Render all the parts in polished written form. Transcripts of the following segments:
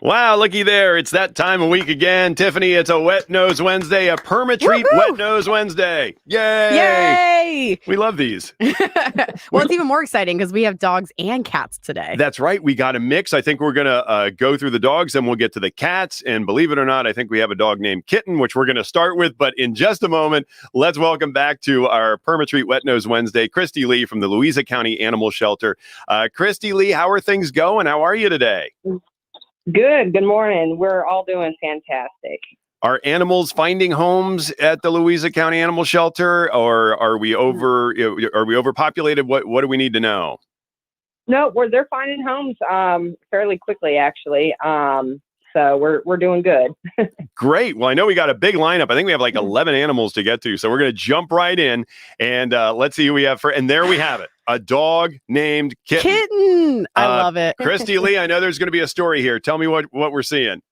Wow, looky there. It's that time of week again. Tiffany, it's a Wet Nose Wednesday, a Perma Treat Wet Nose Wednesday. Yay! Yay! We love these. Well, it's even more exciting because we have dogs and cats today. That's right. We got a mix. I think we're going to go through the dogs and we'll get to the cats. And believe it or not, I think we have a dog named Kitten, which we're going to start with. But in just a moment, let's welcome back to our Perma Treat Wet Nose Wednesday, Christy Lee from the Louisa County Animal Shelter. Christy Lee, how are things going? How are you today? Good. Good morning. We're all doing fantastic. Are animals finding homes at the Louisa County Animal Shelter, or are we overpopulated? What do we need to know? No, they're finding homes fairly quickly, actually. So we're doing good. Great. Well, I know we got a big lineup. I think we have like 11 animals to get to, so we're going to jump right in and let's see who we have and there we have it. A dog named Kitten. Kitten. I love it. Christy Lee, I know there's going to be a story here. Tell me what we're seeing.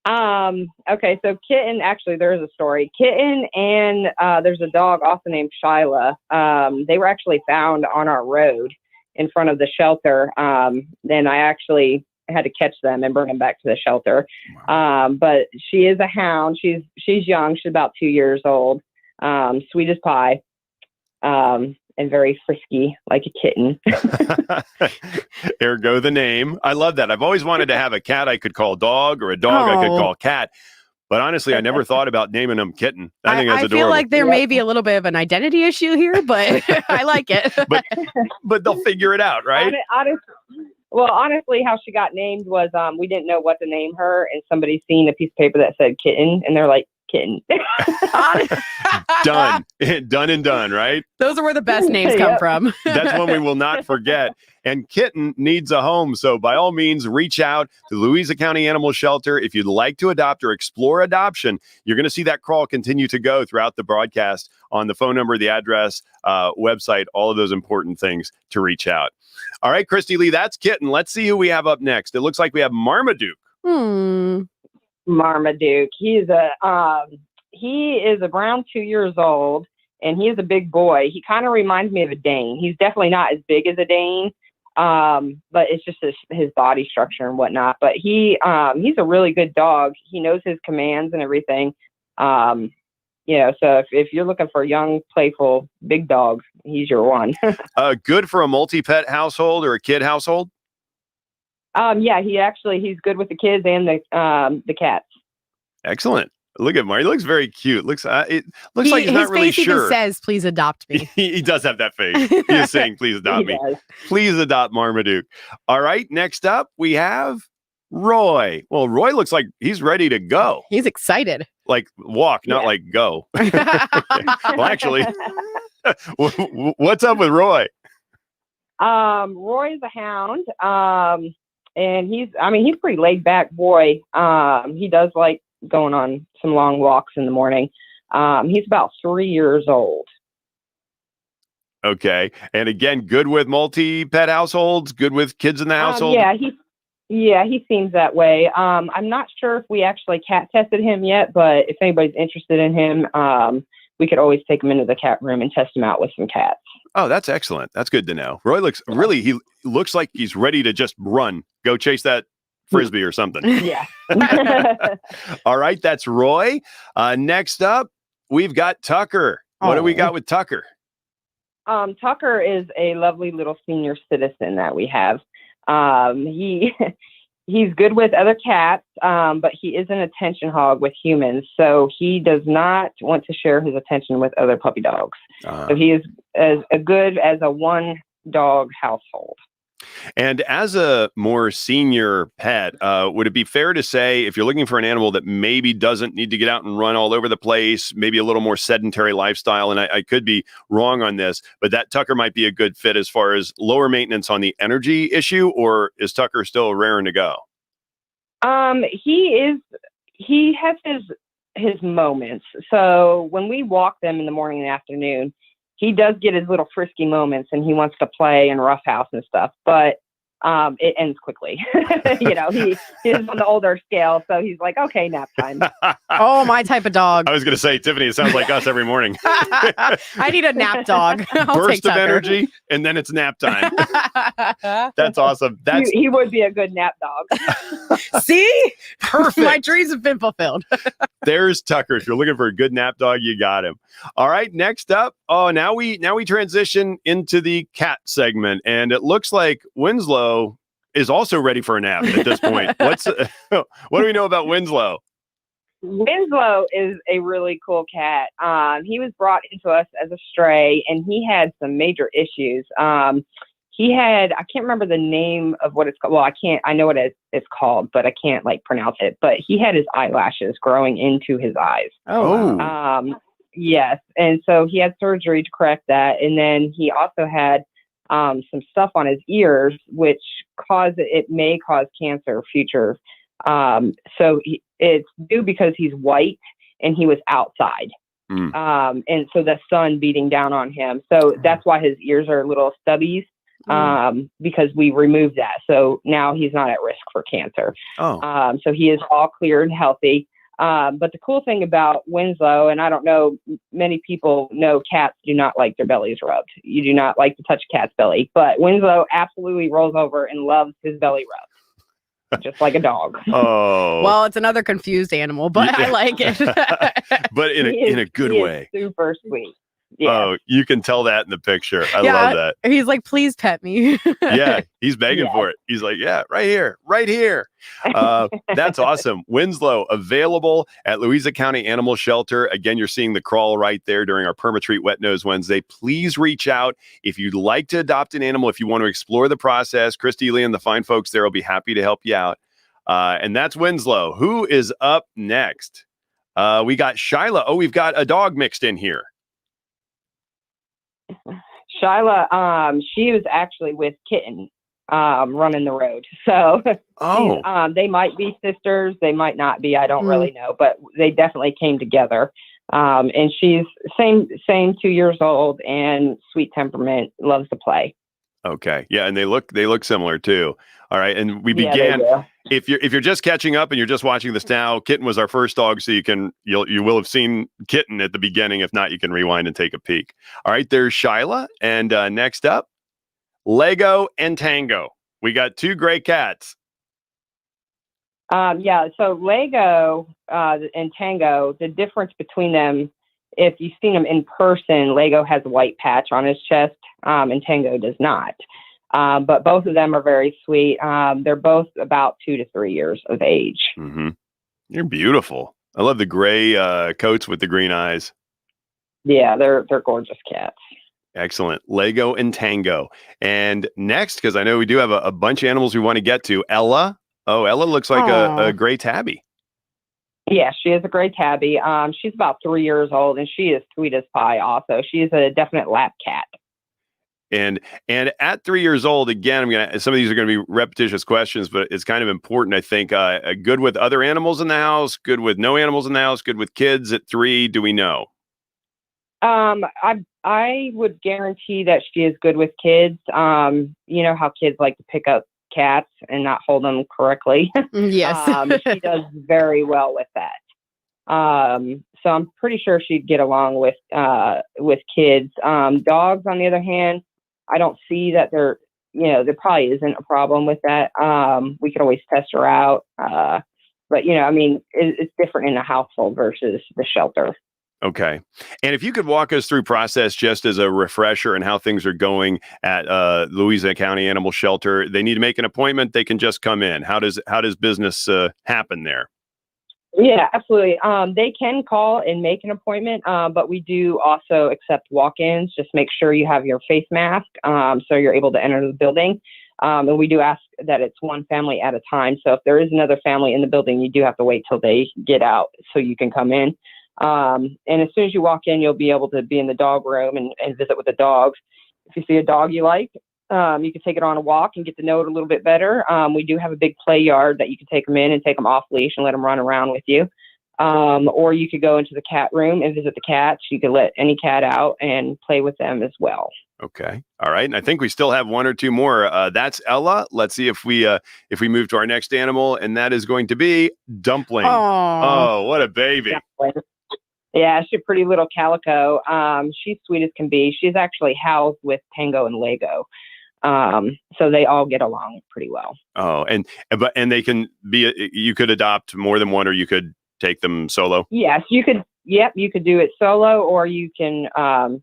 Okay, so Kitten, actually, there is a story. Kitten and there's a dog also named Shyla. They were actually found on our road in front of the shelter. Then I actually had to catch them and bring them back to the shelter. But she is a hound. She's young. She's about 2 years old. Sweet as pie. And very frisky, like a kitten. Ergo the name. I love that. I've always wanted to have a cat I could call dog or a dog I could call cat. But honestly, I never thought about naming them Kitten. I think that's adorable. I feel like there may be a little bit of an identity issue here, but I like it. but they'll figure it out, right? Honestly, how she got named was we didn't know what to name her, and somebody seen a piece of paper that said Kitten, and they're like, Kitten. Done and done, right? Those are where the best names come from. That's one we will not forget. And Kitten needs a home. So by all means, reach out to Louisa County Animal Shelter. If you'd like to adopt or explore adoption, you're going to see that crawl continue to go throughout the broadcast on the phone number, the address, website, all of those important things to reach out. All right, Christy Lee, that's Kitten. Let's see who we have up next. It looks like we have Marmaduke. Marmaduke. He is around 2 years old, and he is a big boy. He kind of reminds me of a Dane. He's definitely not as big as a Dane, but it's just his body structure and whatnot. But he's a really good dog. He knows his commands and everything. So if you're looking for a young, playful, big dog, he's your one. Good for a multi-pet household or a kid household? Yeah, he's good with the kids and the cats. Excellent. Look at Marty. He looks very cute. Looks like he's not really sure. His face even says, "Please adopt me." He does have that face. He is saying, "Please adopt me." Does. Please adopt Marmaduke. All right. Next up, we have Roy. Well, Roy looks like he's ready to go. He's excited. Like walk, not like go. Well, actually, what's up with Roy? Roy is a hound. And he's a pretty laid back boy. He does like going on some long walks in the morning. He's about 3 years old. Okay. And again, good with multi-pet households, good with kids in the household? He seems that way. I'm not sure if we actually cat tested him yet, but if anybody's interested in him, we could always take him into the cat room and test him out with some cats. Oh, that's excellent. That's good to know. Roy he looks like he's ready to just run, go chase that Frisbee or something. Yeah. All right. That's Roy. Next up, we've got Tucker. What do we got with Tucker? Tucker is a lovely little senior citizen that we have. He's good with other cats, but he is an attention hog with humans. So he does not want to share his attention with other puppy dogs. So he is as good as a one dog household. And as a more senior pet, would it be fair to say if you're looking for an animal that maybe doesn't need to get out and run all over the place, maybe a little more sedentary lifestyle, and I could be wrong on this, but that Tucker might be a good fit as far as lower maintenance on the energy issue, or is Tucker still raring to go? He has his moments. So when we walk them in the morning and afternoon, he does get his little frisky moments and he wants to play and roughhouse and stuff. But it ends quickly. He is on the older scale, so he's like, okay, nap time. Oh, my type of dog. I was going to say, Tiffany, it sounds like us every morning. I need a nap dog. Burst of energy, and then it's nap time. That's awesome. He would be a good nap dog. See? Perfect. My dreams have been fulfilled. There's Tucker. If you're looking for a good nap dog, you got him. All right, next up. Oh, now we transition into the cat segment, and it looks like Winslow is also ready for a nap at this point. What do we know about Winslow? Winslow is a really cool cat. He was brought into us as a stray, and he had some major issues. He had, I can't remember the name of what it's called. Well, I know what it's called, but I can't pronounce it. But he had his eyelashes growing into his eyes. Oh. Yes. And so he had surgery to correct that. And then he also had some stuff on his ears, which may cause cancer future. So it's due because he's white and he was outside. And so the sun beating down on him. So that's why his ears are little stubbies. Because we removed that. So now he's not at risk for cancer. So he is all clear and healthy. But the cool thing about Winslow, and I don't know, many people know cats do not like their bellies rubbed. You do not like to touch a cat's belly. But Winslow absolutely rolls over and loves his belly rubbed. Just like a dog. Oh. Well, it's another confused animal, but I like it. But in a good way. Super sweet. Yeah. Oh, you can tell that in the picture. I love that. He's like, please pet me. Yeah, he's begging for it. He's like, yeah, right here. That's awesome. Winslow, available at Louisa County Animal Shelter. Again, you're seeing the crawl right there during our Perma Treat Wet Nose Wednesday. Please reach out if you'd like to adopt an animal, if you want to explore the process. Christy Lee and the fine folks there will be happy to help you out. And that's Winslow. Who is up next? We got Shyla. Oh, we've got a dog mixed in here. Shyla, she was actually with Kitten, running the road. So they might be sisters, they might not be. I don't really know, but they definitely came together. And she's same 2 years old and sweet temperament, loves to play. Okay. Yeah, and they look similar too. All right, and we began. If you're just catching up and you're just watching this now, Kitten was our first dog, so you will have seen Kitten at the beginning. If not, you can rewind and take a peek. All right, there's Shyla, and next up, Lego and Tango. We got two great cats. So Lego and Tango, the difference between them, if you've seen them in person, Lego has a white patch on his chest, and Tango does not. But both of them are very sweet. They're both about 2 to 3 years of age. Mm-hmm. You're beautiful. I love the gray coats with the green eyes. Yeah, they're gorgeous cats. Excellent. Lego and Tango. And next, because I know we do have a bunch of animals we want to get to, Ella. Oh, Ella looks like a gray tabby. Yeah, she is a gray tabby. She's about 3 years old, and she is sweet as pie also. She's a definite lap cat. And at 3 years old, again, some of these are going to be repetitious questions, but it's kind of important, I think. Good with other animals in the house, good with no animals in the house, good with kids at 3. Do we know? I would guarantee that she is good with kids. You know how kids like to pick up cats and not hold them correctly. Yes. She does very well with that. So I'm pretty sure she'd get along with kids. Dogs, on the other hand, I don't see that there probably isn't a problem with that. We could always test her out. But it's different in a household versus the shelter. Okay. And if you could walk us through process just as a refresher and how things are going at Louisa County Animal Shelter. They need to make an appointment. They can just come in. How does business happen there? Yeah, absolutely. They can call and make an appointment, but we do also accept walk-ins. Just make sure you have your face mask so you're able to enter the building. And we do ask that it's one family at a time. So if there is another family in the building, you do have to wait till they get out so you can come in. And as soon as you walk in, you'll be able to be in the dog room and visit with the dogs. If you see a dog you like, you can take it on a walk and get to know it a little bit better. We do have a big play yard that you can take them in and take them off leash and let them run around with you. Or you could go into the cat room and visit the cats. You could let any cat out and play with them as well. Okay. All right. And I think we still have one or two more. That's Ella. Let's see if we move to our next animal, and that is going to be Dumpling. Oh, what a baby. Yeah, she's a pretty little calico. She's sweet as can be. She's actually housed with Tango and Lego. So they all get along pretty well. Oh, and they can be, you could adopt more than one, or you could take them solo. Yes, you could. Yep, you could do it solo, or you can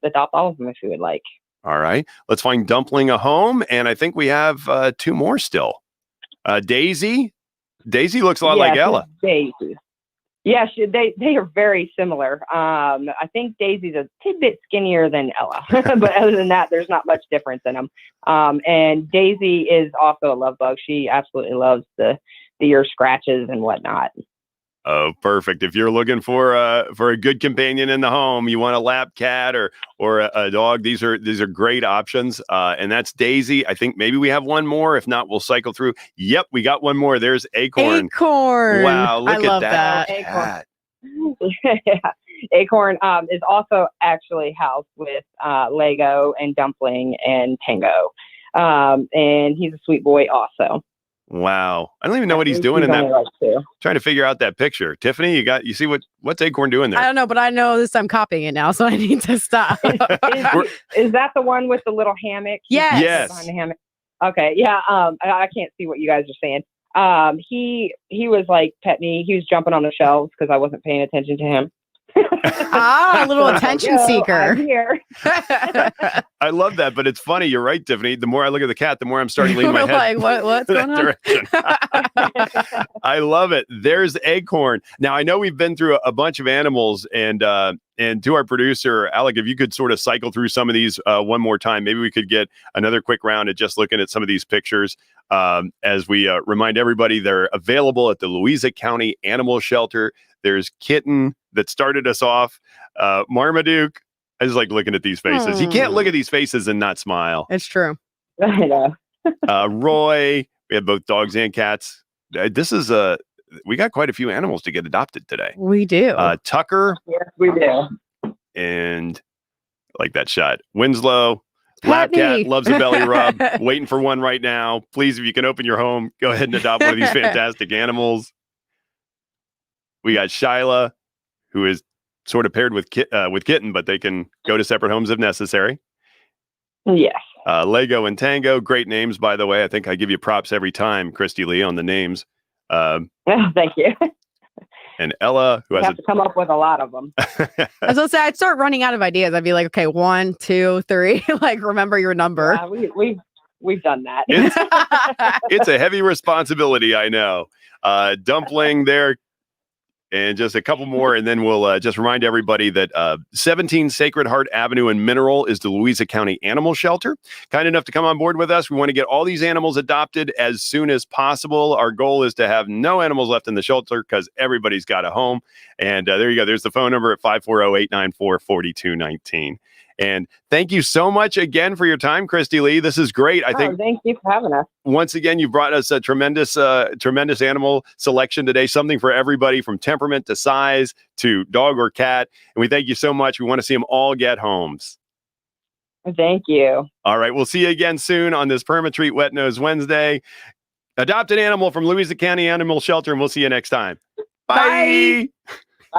adopt all of them if you would like. All right, let's find Dumpling a home, and I think we have two more still. Daisy. Daisy looks a lot like Ella. Daisy. Yeah, they are very similar. I think Daisy's a tidbit skinnier than Ella, but other than that, there's not much difference in them. And Daisy is also a love bug. She absolutely loves the ear scratches and whatnot. Oh, perfect. If you're looking for a good companion in the home, you want a lap cat or a dog, these are great options. And that's Daisy. I think maybe we have one more. If not, we'll cycle through. Yep, we got one more. There's Acorn. Acorn. Wow, look at that. Acorn. Yeah. Acorn is also actually housed with Lego and Dumpling and Tango. And he's a sweet boy also. Wow. I don't even know what he's doing in that. Trying to figure out that picture. Tiffany, you see what's Acorn doing there? I don't know, but I know this. I'm copying it now, so I need to stop. Is that the one with the little hammock? Yes. Behind the hammock? Okay. Yeah. I can't see what you guys are saying. He was like pet me. He was jumping on the shelves because I wasn't paying attention to him. A little attention seeker. I'm here. I love that, but it's funny. You're right, Tiffany. The more I look at the cat, the more I'm starting to lean my head like, what's going on? direction. I love it. There's Acorn. Now, I know we've been through a bunch of animals, and to our producer, Alec, if you could sort of cycle through some of these one more time, maybe we could get another quick round at just looking at some of these pictures as we remind everybody they're available at the Louisa County Animal Shelter. There's Kitten that started us off. Marmaduke. I just like looking at these faces. You can't look at these faces and not smile. It's true. I know. Roy. We have both dogs and cats. We got quite a few animals to get adopted today. We do. Tucker. Yes, we do. And like that shot. Winslow. Pet Lap cat me. loves a belly rub. Waiting for one right now. Please, if you can open your home, go ahead and adopt one of these fantastic animals. We got Shyla, who is sort of paired with Kitten, but they can go to separate homes if necessary. Yes. Lego and Tango, great names, by the way. I think I give you props every time, Christy Lee, on the names. Thank you. And Ella, who has to come up with a lot of them. I was gonna say, I'd start running out of ideas. I'd be like, okay, 1, 2, 3. Like, remember your number. Yeah, we've done that. It's a heavy responsibility, I know. Dumpling there. And just a couple more, and then we'll just remind everybody that 17 Sacred Heart Avenue in Mineral is the Louisa County Animal Shelter. Kind enough to come on board with us. We want to get all these animals adopted as soon as possible. Our goal is to have no animals left in the shelter because everybody's got a home. And there you go. There's the phone number at 540-894-4219. And thank you so much again for your time, Christy Lee. This is great. I think. Thank you for having us. Once again, you brought us a tremendous animal selection today. Something for everybody, from temperament to size to dog or cat. And we thank you so much. We want to see them all get homes. Thank you. All right, we'll see you again soon on this Perma Treat Wet Nose Wednesday. Adopt an animal from Louisa County Animal Shelter, and we'll see you next time. Bye.